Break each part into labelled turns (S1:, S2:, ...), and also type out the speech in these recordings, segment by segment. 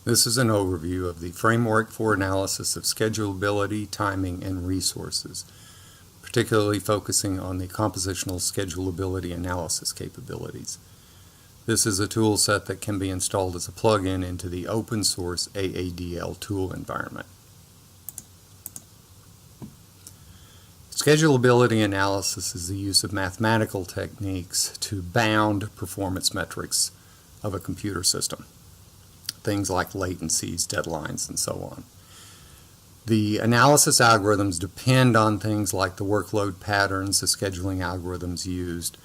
S1: This is an overview of the framework for analysis of schedulability, timing, and resources, particularly focusing on the compositional schedulability analysis capabilities. This is a tool set that can be installed as a plugin into the open source AADL tool environment. Schedulability analysis is the use of mathematical techniques to bound performance metrics of a computer system. Things like latencies, deadlines, and so on. The analysis algorithms depend on things like the workload patterns the scheduling algorithms used.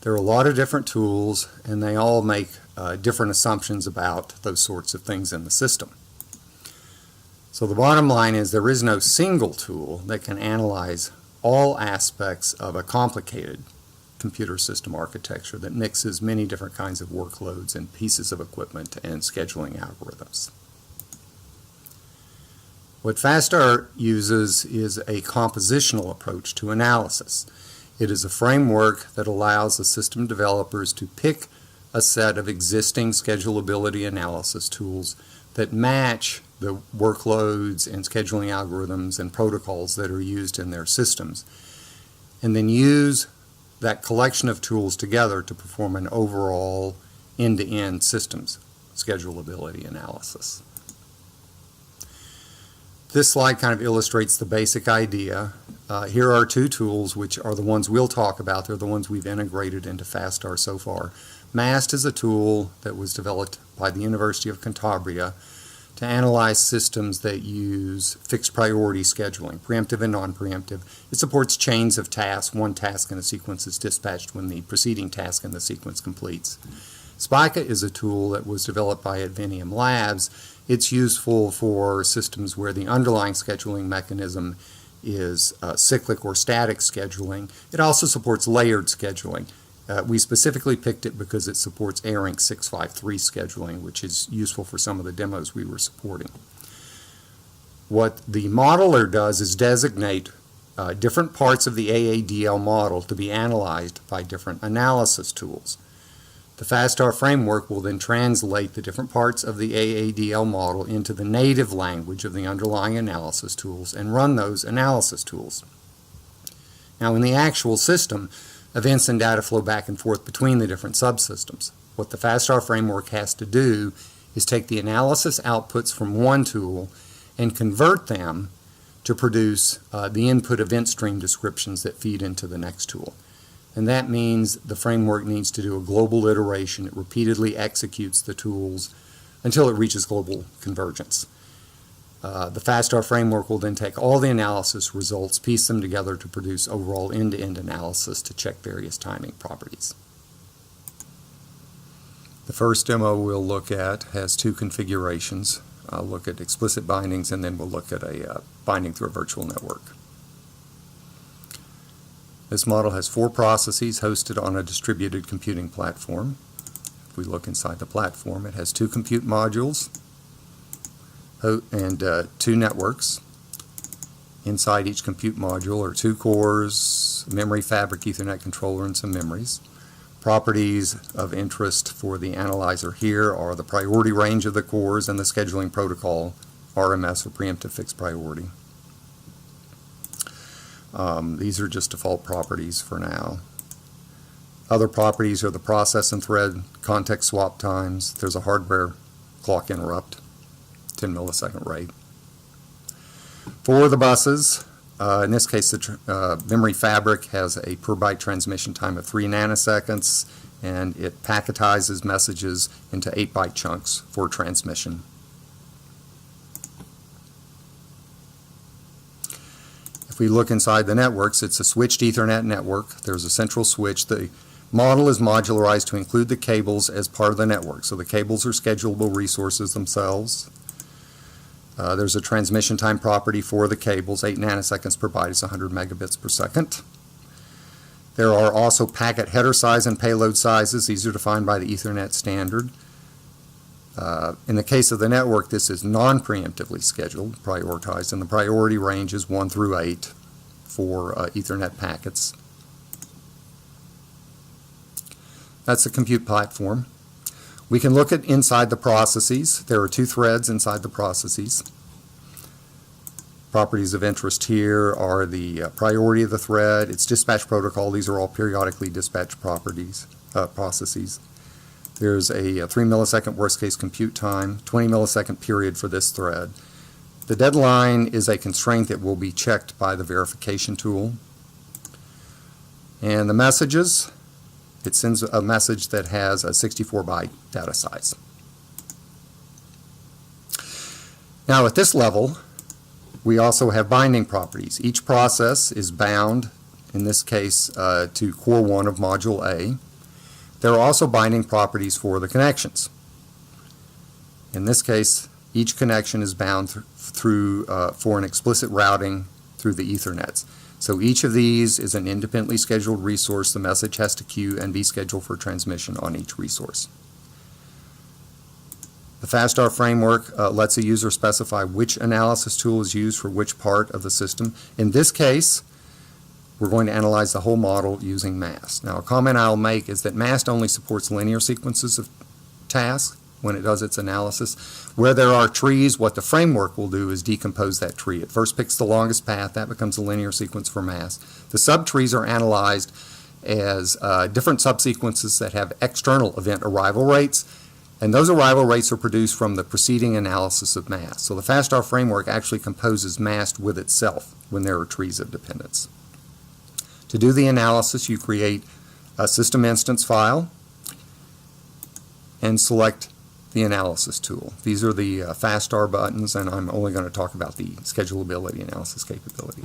S1: There are a lot of different tools, and they all make different assumptions about those sorts of things in the system. So the bottom line is there is no single tool that can analyze all aspects of a complicated computer system architecture that mixes many different kinds of workloads and pieces of equipment and scheduling algorithms. What FASTAR uses is a compositional approach to analysis. It is a framework that allows the system developers to pick a set of existing schedulability analysis tools that match the workloads and scheduling algorithms and protocols that are used in their systems, and then use that collection of tools together to perform an overall end-to-end systems schedulability analysis. This slide kind of illustrates the basic idea. Here are two tools which are the ones we'll talk about. They're the ones we've integrated into FASTAR so far. MAST is a tool that was developed by the University of Cantabria to analyze systems that use fixed priority scheduling, preemptive and non-preemptive. It supports chains of tasks. One task in a sequence is dispatched when the preceding task in the sequence completes. Spica is a tool that was developed by Advenium Labs. It's useful for systems where the underlying scheduling mechanism is cyclic or static scheduling. It also supports layered scheduling. We specifically picked it because it supports ARINC 653 scheduling, which is useful for some of the demos we were supporting. What the modeler does is designate different parts of the AADL model to be analyzed by different analysis tools. The FASTAR framework will then translate the different parts of the AADL model into the native language of the underlying analysis tools and run those analysis tools. Now, in the actual system, events and data flow back and forth between the different subsystems. What the FASTAR framework has to do is take the analysis outputs from one tool and convert them to produce the input event stream descriptions that feed into the next tool. And that means the framework needs to do a global iteration. It repeatedly executes the tools until it reaches global convergence. The FASTAR framework will then take all the analysis results, piece them together to produce overall end-to-end analysis to check various timing properties. The first demo we'll look at has two configurations. I'll look at explicit bindings, and then we'll look at a binding through a virtual network. This model has 4 processes hosted on a distributed computing platform. If we look inside the platform, it has 2 compute modules and 2 networks. Inside each compute module are 2 cores, memory fabric, Ethernet controller, and some memories. Properties of interest for the analyzer here are the priority range of the cores and the scheduling protocol, RMS, or preemptive fixed priority. These are just default properties for now. Other properties are the process and thread context swap times. There's a hardware clock interrupt, 10 millisecond rate. For the buses, in this case the memory fabric has a per byte transmission time of 3 nanoseconds, and it packetizes messages into 8-byte chunks for transmission. If we look inside the networks, it's a switched Ethernet network. There's a central switch. The model is modularized to include the cables as part of the network. So the cables are schedulable resources themselves. There's a transmission time property for the cables. 8 nanoseconds per byte is 100 megabits per second. There are also packet header size and payload sizes. These are defined by the Ethernet standard. In the case of the network, this is non-preemptively scheduled, prioritized, and the priority range is 1 through 8 for Ethernet packets. That's the compute platform. We can look at inside the processes. There are two threads inside the processes. Properties of interest here are the priority of the thread, its dispatch protocol. These are all periodically dispatched processes. There's a 3 millisecond worst case compute time, 20 millisecond period for this thread. The deadline is a constraint that will be checked by the verification tool. And the messages, it sends a message that has a 64-byte data size. Now at this level, we also have binding properties. Each process is bound, in this case, to core 1 of module A. There are also binding properties for the connections. In this case, each connection is bound through for an explicit routing through the Ethernets. So each of these is an independently scheduled resource. The message has to queue and be scheduled for transmission on each resource. The FASTAR framework lets a user specify which analysis tool is used for which part of the system. In this case, we're going to analyze the whole model using MAST. Now, a comment I'll make is that MAST only supports linear sequences of tasks when it does its analysis. Where there are trees, what the framework will do is decompose that tree. It first picks the longest path. That becomes a linear sequence for MAST. The subtrees are analyzed as different subsequences that have external event arrival rates, and those arrival rates are produced from the preceding analysis of MAST. So the FASTAR framework actually composes MAST with itself when there are trees of dependence. To do the analysis, you create a system instance file and select the analysis tool. These are the FASTAR buttons, and I'm only going to talk about the schedulability analysis capability.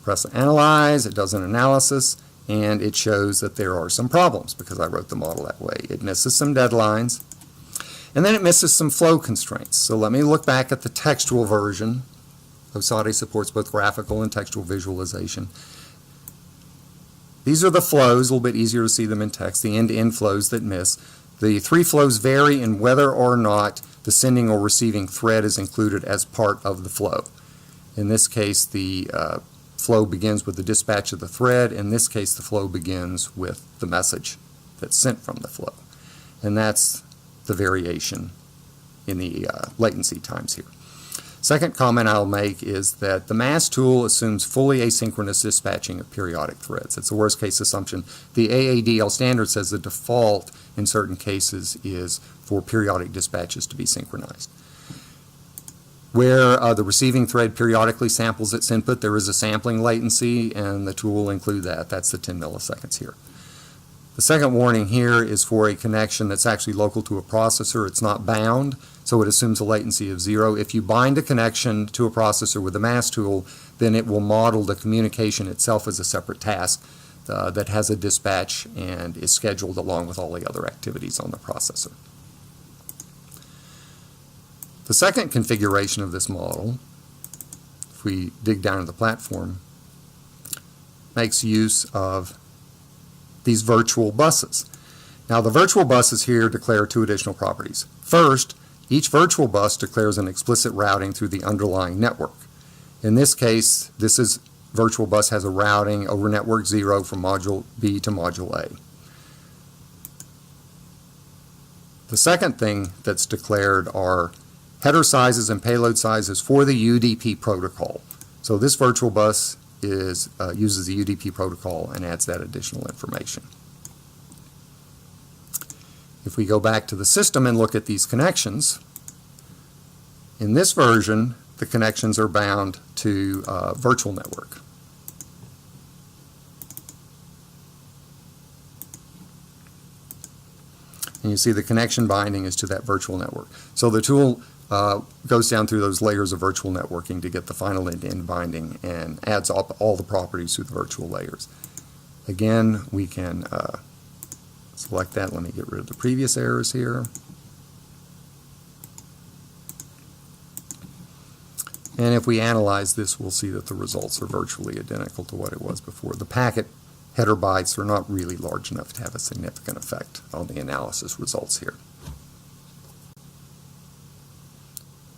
S1: Press Analyze, it does an analysis, and it shows that there are some problems because I wrote the model that way. It misses some deadlines, and then it misses some flow constraints. So let me look back at the textual version. OSADE supports both graphical and textual visualization. These are the flows, a little bit easier to see them in text, the end-to-end flows that miss. The three flows vary in whether or not the sending or receiving thread is included as part of the flow. In this case, the flow begins with the dispatch of the thread. In this case, the flow begins with the message that's sent from the flow. And that's the variation in the latency times here. Second comment I'll make is that the MAST tool assumes fully asynchronous dispatching of periodic threads. It's a worst case assumption. The AADL standard says the default in certain cases is for periodic dispatches to be synchronized. Where the receiving thread periodically samples its input, there is a sampling latency, and the tool will include that. That's the 10 milliseconds here. The second warning here is for a connection that's actually local to a processor. It's not bound, so it assumes a latency of 0. If you bind a connection to a processor with the MAST tool, then it will model the communication itself as a separate task that has a dispatch and is scheduled along with all the other activities on the processor. The second configuration of this model, if we dig down to the platform, makes use of these virtual buses. Now the virtual buses here declare two additional properties. First, each virtual bus declares an explicit routing through the underlying network. In this case, this virtual bus has a routing over network 0 from module B to module A. The second thing that's declared are header sizes and payload sizes for the UDP protocol. So this virtual bus uses the UDP protocol and adds that additional information. If we go back to the system and look at these connections, in this version, the connections are bound to virtual network. And you see the connection binding is to that virtual network. So the tool goes down through those layers of virtual networking to get the final end-to-end binding and adds up all the properties through the virtual layers. Again, we can select that. Let me get rid of the previous errors here. And if we analyze this, we'll see that the results are virtually identical to what it was before. The packet header bytes are not really large enough to have a significant effect on the analysis results here.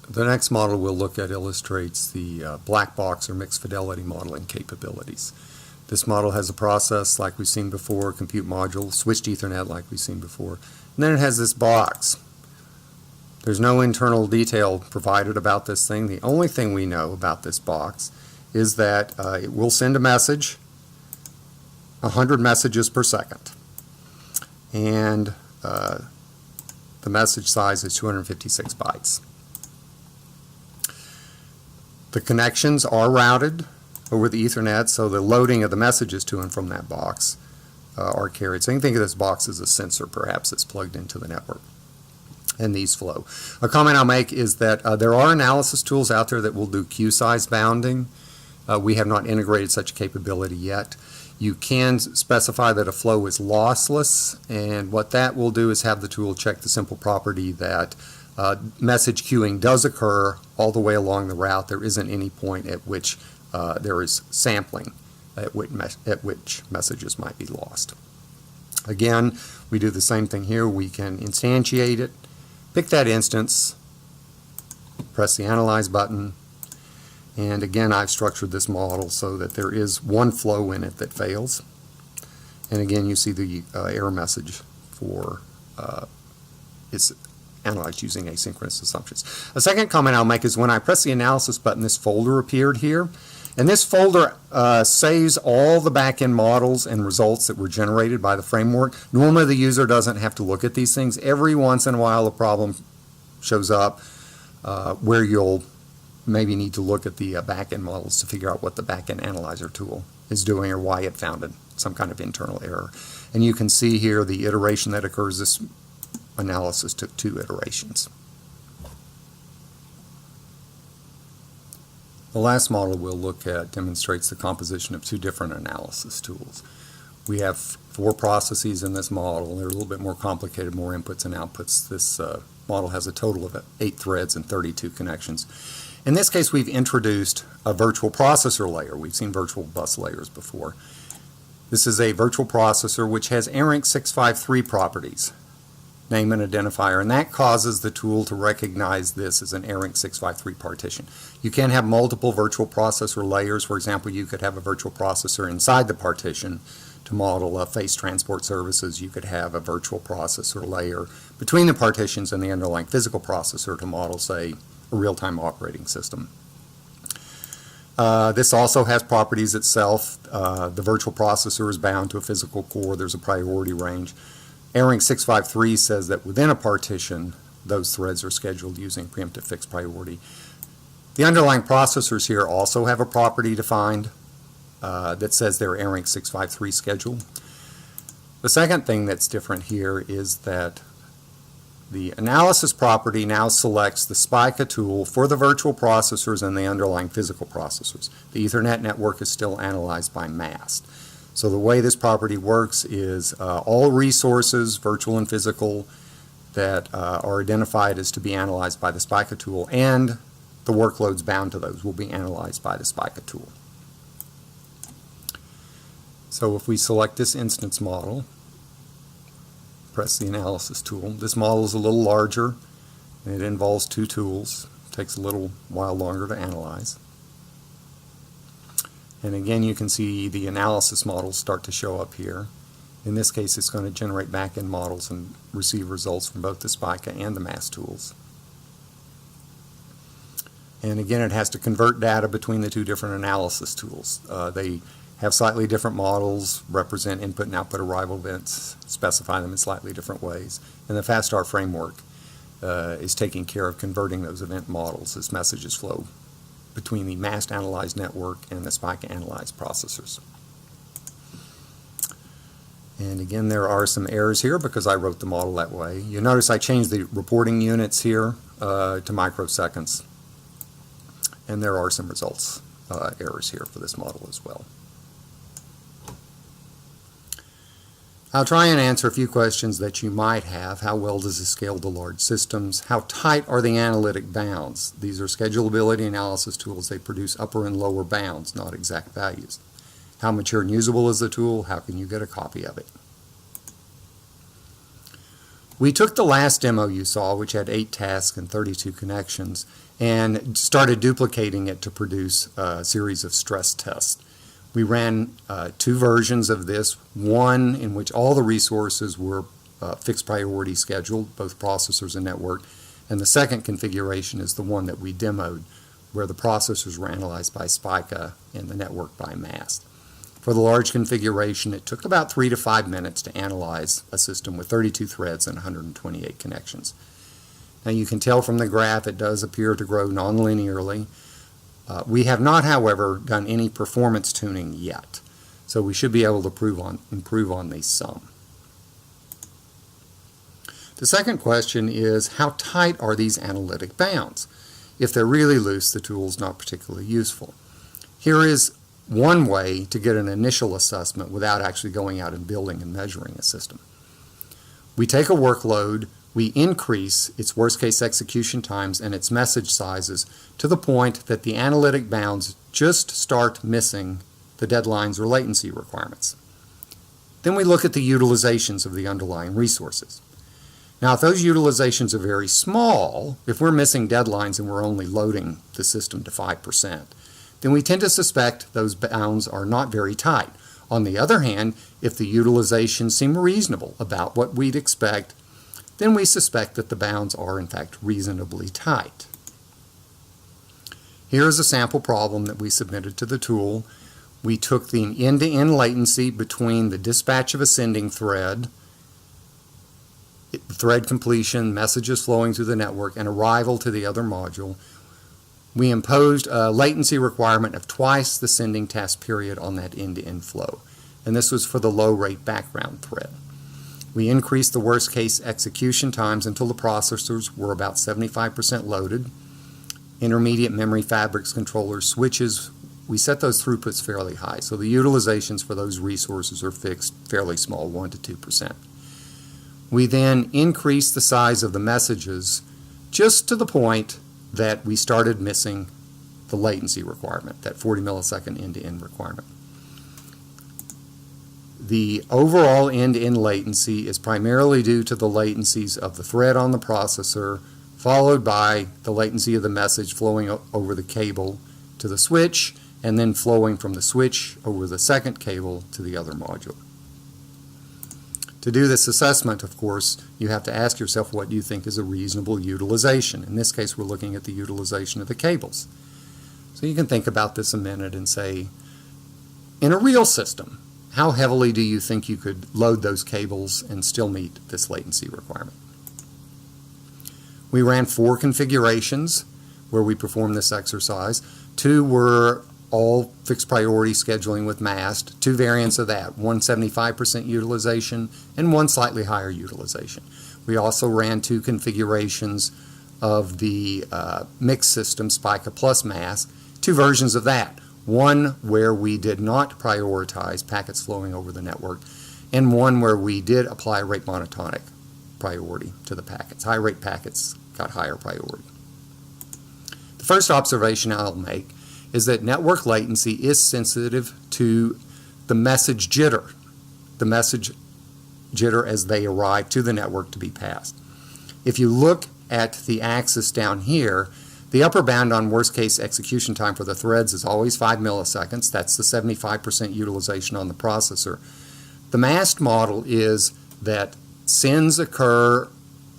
S1: The next model we'll look at illustrates the black box or mixed fidelity modeling capabilities. This model has a process like we've seen before, compute module, switched Ethernet like we've seen before. And then it has this box. There's no internal detail provided about this thing. The only thing we know about this box is that it will send a message, 100 messages per second. And the message size is 256 bytes. The connections are routed over the Ethernet, so the loading of the messages to and from that box are carried. So you can think of this box as a sensor, perhaps, that's plugged into the network. And these flow. A comment I'll make is that there are analysis tools out there that will do queue size bounding. We have not integrated such a capability yet. You can specify that a flow is lossless, and what that will do is have the tool check the simple property that message queuing does occur all the way along the route. There isn't any point at which there is sampling at which messages might be lost. Again, we do the same thing here. We can instantiate it, pick that instance, press the Analyze button, and again I've structured this model so that there is one flow in it that fails. And again you see the error message for it's analyzed using asynchronous assumptions. A second comment I'll make is when I press the Analysis button, this folder appeared here. And this folder saves all the back-end models and results that were generated by the framework. Normally the user doesn't have to look at these things. Every once in a while a problem shows up where you'll maybe need to look at the back-end models to figure out what the back-end analyzer tool is doing or why it found some kind of internal error. And you can see here the iteration that occurs. This analysis took 2 iterations. The last model we'll look at demonstrates the composition of 2 different analysis tools. We have 4 processes in this model. They're a little bit more complicated, more inputs and outputs. This model has a total of 8 threads and 32 connections. In this case, we've introduced a virtual processor layer. We've seen virtual bus layers before. This is a virtual processor which has ARINC 653 properties, name and identifier, and that causes the tool to recognize this as an ARINC 653 partition. You can have multiple virtual processor layers. For example, you could have a virtual processor inside the partition to model face transport services. You could have a virtual processor layer between the partitions and the underlying physical processor to model, say, a real-time operating system. This also has properties itself. The virtual processor is bound to a physical core. There's a priority range. ARINC 653 says that within a partition, those threads are scheduled using preemptive fixed priority. The underlying processors here also have a property defined that says they're ARINC 653 scheduled. The second thing that's different here is that the analysis property now selects the SPICA tool for the virtual processors and the underlying physical processors. The Ethernet network is still analyzed by MAST. So the way this property works is all resources, virtual and physical, that are identified as to be analyzed by the SPICA tool and the workloads bound to those will be analyzed by the SPICA tool. So if we select this instance model, press the analysis tool, this model is a little larger and it involves 2 tools. It takes a little while longer to analyze. And again, you can see the analysis models start to show up here. In this case, it's going to generate back-end models and receive results from both the SPICA and the MAST tools. And again, it has to convert data between the 2 different analysis tools. They have slightly different models, represent input and output arrival events, specify them in slightly different ways. And the FASTAR framework is taking care of converting those event models as messages flow between the MAST analyzed network and the SPICA analyzed processors. And again, there are some errors here because I wrote the model that way. You notice I changed the reporting units here to microseconds. And there are some results errors here for this model as well. I'll try and answer a few questions that you might have. How well does it scale to large systems? How tight are the analytic bounds? These are schedulability analysis tools. They produce upper and lower bounds, not exact values. How mature and usable is the tool? How can you get a copy of it? We took the last demo you saw, which had 8 tasks and 32 connections, and started duplicating it to produce a series of stress tests. We ran two versions of this, one in which all the resources were fixed priority scheduled, both processors and network, and the second configuration is the one that we demoed, where the processors were analyzed by SPICA and the network by MAST. For the large configuration, it took about 3 to 5 minutes to analyze a system with 32 threads and 128 connections. Now you can tell from the graph it does appear to grow nonlinearly. We have not, however, done any performance tuning yet, so we should be able to improve on these some. The second question is, how tight are these analytic bounds? If they're really loose, the tool is not particularly useful. Here is one way to get an initial assessment without actually going out and building and measuring a system. We take a workload, we increase its worst-case execution times and its message sizes to the point that the analytic bounds just start missing the deadlines or latency requirements. Then we look at the utilizations of the underlying resources. Now, if those utilizations are very small, if we're missing deadlines and we're only loading the system to 5%, then we tend to suspect those bounds are not very tight. On the other hand, if the utilizations seem reasonable, about what we'd expect, then we suspect that the bounds are in fact reasonably tight. Here is a sample problem that we submitted to the tool. We took the end-to-end latency between the dispatch of a sending thread, thread completion, messages flowing through the network, and arrival to the other module. We imposed a latency requirement of twice the sending task period on that end-to-end flow, and this was for the low-rate background thread. We increased the worst-case execution times until the processors were about 75% loaded. Intermediate memory fabrics, controllers, switches, we set those throughputs fairly high, so the utilizations for those resources are fixed fairly small, 1 to 2%. We then increased the size of the messages just to the point that we started missing the latency requirement, that 40 millisecond end-to-end requirement. The overall end-to-end latency is primarily due to the latencies of the thread on the processor, followed by the latency of the message flowing over the cable to the switch, and then flowing from the switch over the second cable to the other module. To do this assessment, of course, you have to ask yourself what you think is a reasonable utilization. In this case, we're looking at the utilization of the cables. So you can think about this a minute and say, in a real system, how heavily do you think you could load those cables and still meet this latency requirement? We ran 4 configurations where we performed this exercise. 2 were all fixed priority scheduling with MAST, 2 variants of that, one 75% utilization and one slightly higher utilization. We also ran 2 configurations of the mixed system, SPICA plus MAST, 2 versions of that. One where we did not prioritize packets flowing over the network, and one where we did apply rate monotonic priority to the packets. High rate packets got higher priority. The first observation I'll make is that network latency is sensitive to the message jitter as they arrive to the network to be passed. If you look at the axis down here, the upper bound on worst case execution time for the threads is always 5 milliseconds. That's the 75% utilization on the processor. The MAST model is that sends occur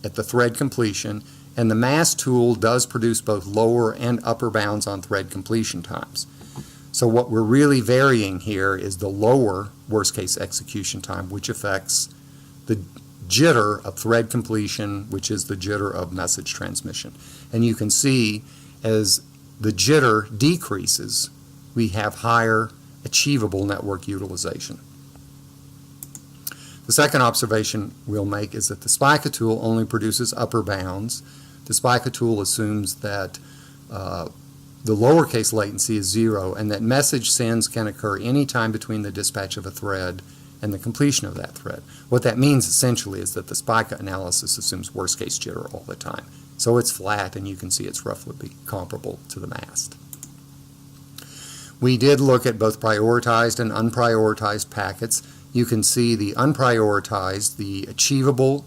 S1: at the thread completion, and the MAST tool does produce both lower and upper bounds on thread completion times. So what we're really varying here is the lower worst case execution time, which affects the jitter of thread completion, which is the jitter of message transmission. And you can see as the jitter decreases, we have higher achievable network utilization. The second observation we'll make is that the SPICA tool only produces upper bounds. The SPICA tool assumes that the lowercase latency is 0 and that message sends can occur any time between the dispatch of a thread and the completion of that thread. What that means essentially is that the SPICA analysis assumes worst case jitter all the time. So it's flat, and you can see it's roughly comparable to the MAST. We did look at both prioritized and unprioritized packets. You can see the unprioritized, the achievable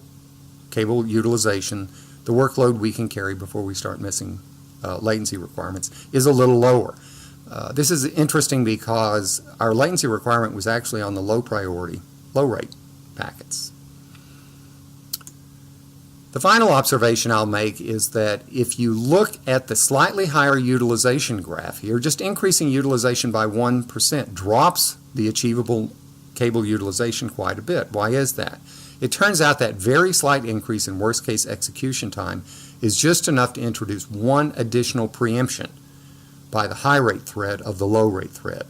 S1: cable utilization, the workload we can carry before we start missing latency requirements, is a little lower. This is interesting because our latency requirement was actually on the low rate packets. The final observation I'll make is that if you look at the slightly higher utilization graph here, just increasing utilization by 1% drops the achievable cable utilization quite a bit. Why is that? It turns out that very slight increase in worst case execution time is just enough to introduce one additional preemption by the high rate thread of the low rate thread.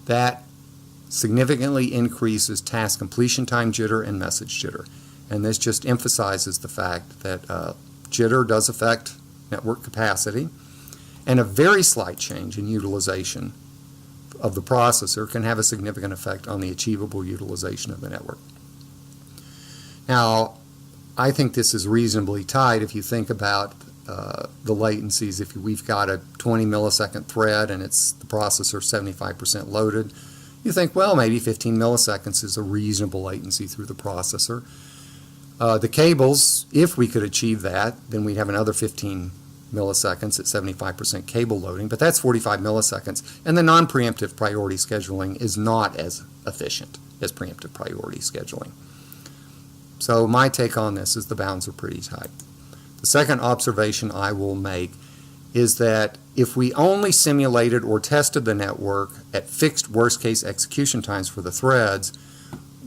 S1: That significantly increases task completion time jitter and message jitter. And this just emphasizes the fact that jitter does affect network capacity, and a very slight change in utilization of the processor can have a significant effect on the achievable utilization of the network. Now, I think this is reasonably tight if you think about the latencies. If we've got a 20 millisecond thread and it's the processor 75% loaded, you think, well, maybe 15 milliseconds is a reasonable latency through the processor. The cables, if we could achieve that, then we'd have another 15 milliseconds at 75% cable loading, but that's 45 milliseconds, and the non-preemptive priority scheduling is not as efficient as preemptive priority scheduling. So my take on this is the bounds are pretty tight. The second observation I will make is that if we only simulated or tested the network at fixed worst-case execution times for the threads,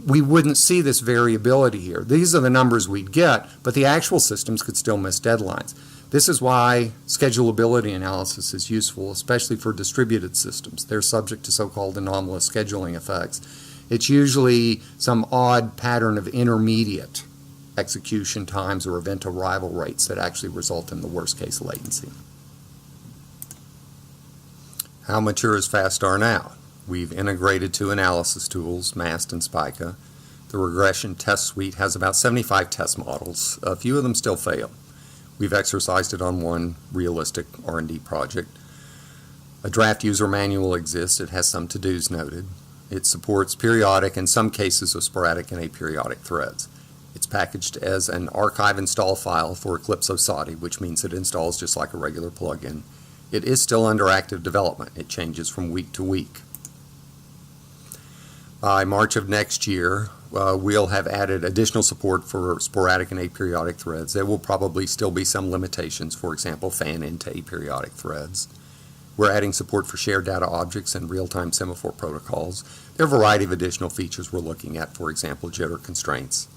S1: we wouldn't see this variability here. These are the numbers we'd get, but the actual systems could still miss deadlines. This is why schedulability analysis is useful, especially for distributed systems. They're subject to so-called anomalous scheduling effects. It's usually some odd pattern of intermediate execution times or event arrival rates that actually result in the worst-case latency. How mature is FASTAR now? We've integrated two analysis tools, MAST and SPICA. The regression test suite has about 75 test models. A few of them still fail. We've exercised it on one realistic R&D project. A draft user manual exists. It has some to-dos noted. It supports periodic and some cases of sporadic and aperiodic threads. It's packaged as an archive install file for Eclipse OSATI, which means it installs just like a regular plugin. It is still under active development. It changes from week to week. By March of next year, we'll have added additional support for sporadic and aperiodic threads. There will probably still be some limitations, for example, fan-in to aperiodic threads. We're adding support for shared data objects and real-time semaphore protocols. There are a variety of additional features we're looking at, for example, jitter constraints.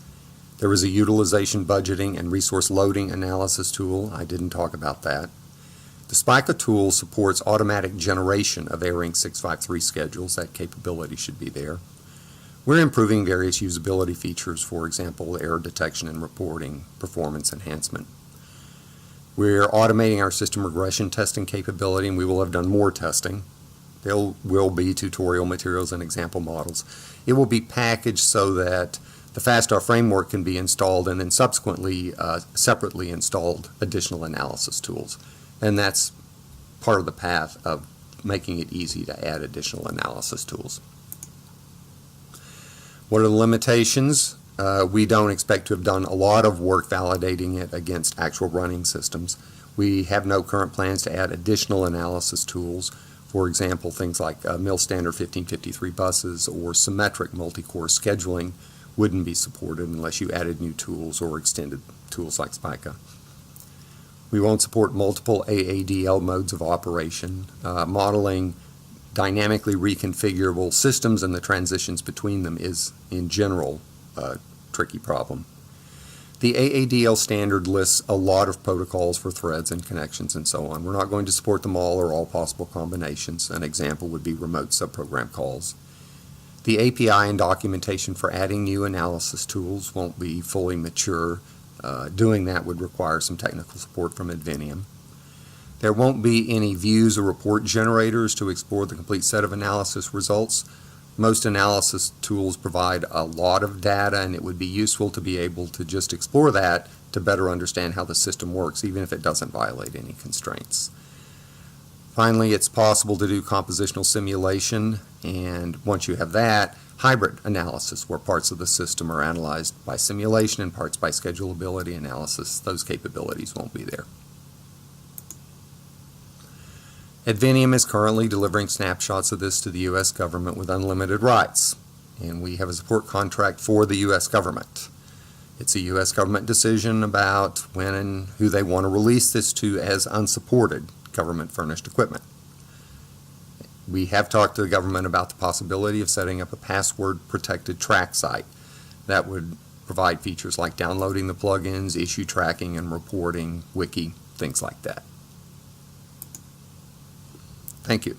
S1: There is a utilization budgeting and resource loading analysis tool. I didn't talk about that. The SPICA tool supports automatic generation of airing 653 schedules. That capability should be there. We're improving various usability features, for example, error detection and reporting, performance enhancement. We're automating our system regression testing capability, and we will have done more testing. There will be tutorial materials and example models. It will be packaged so that the FASTAR framework can be installed and then subsequently separately installed additional analysis tools. And that's part of the path of making it easy to add additional analysis tools. What are the limitations? We don't expect to have done a lot of work validating it against actual running systems. We have no current plans to add additional analysis tools. For example, things like mil standard 1553 buses or symmetric multi-core scheduling wouldn't be supported unless you added new tools or extended tools like SPICA. We won't support multiple AADL modes of operation. Modeling dynamically reconfigurable systems and the transitions between them is, in general, a tricky problem. The AADL standard lists a lot of protocols for threads and connections and so on. We're not going to support them all or all possible combinations. An example would be remote subprogram calls. The API and documentation for adding new analysis tools won't be fully mature. Doing that would require some technical support from Advenium. There won't be any views or report generators to explore the complete set of analysis results. Most analysis tools provide a lot of data, and it would be useful to be able to just explore that to better understand how the system works, even if it doesn't violate any constraints. Finally, it's possible to do compositional simulation, and once you have that, hybrid analysis, where parts of the system are analyzed by simulation and parts by schedulability analysis. Those capabilities won't be there. Advenium is currently delivering snapshots of this to the U.S. government with unlimited rights, and we have a support contract for the U.S. government. It's a U.S. government decision about when and who they want to release this to as unsupported government-furnished equipment. We have talked to the government about the possibility of setting up a password-protected track site that would provide features like downloading the plugins, issue tracking and reporting, wiki, things like that. Thank you.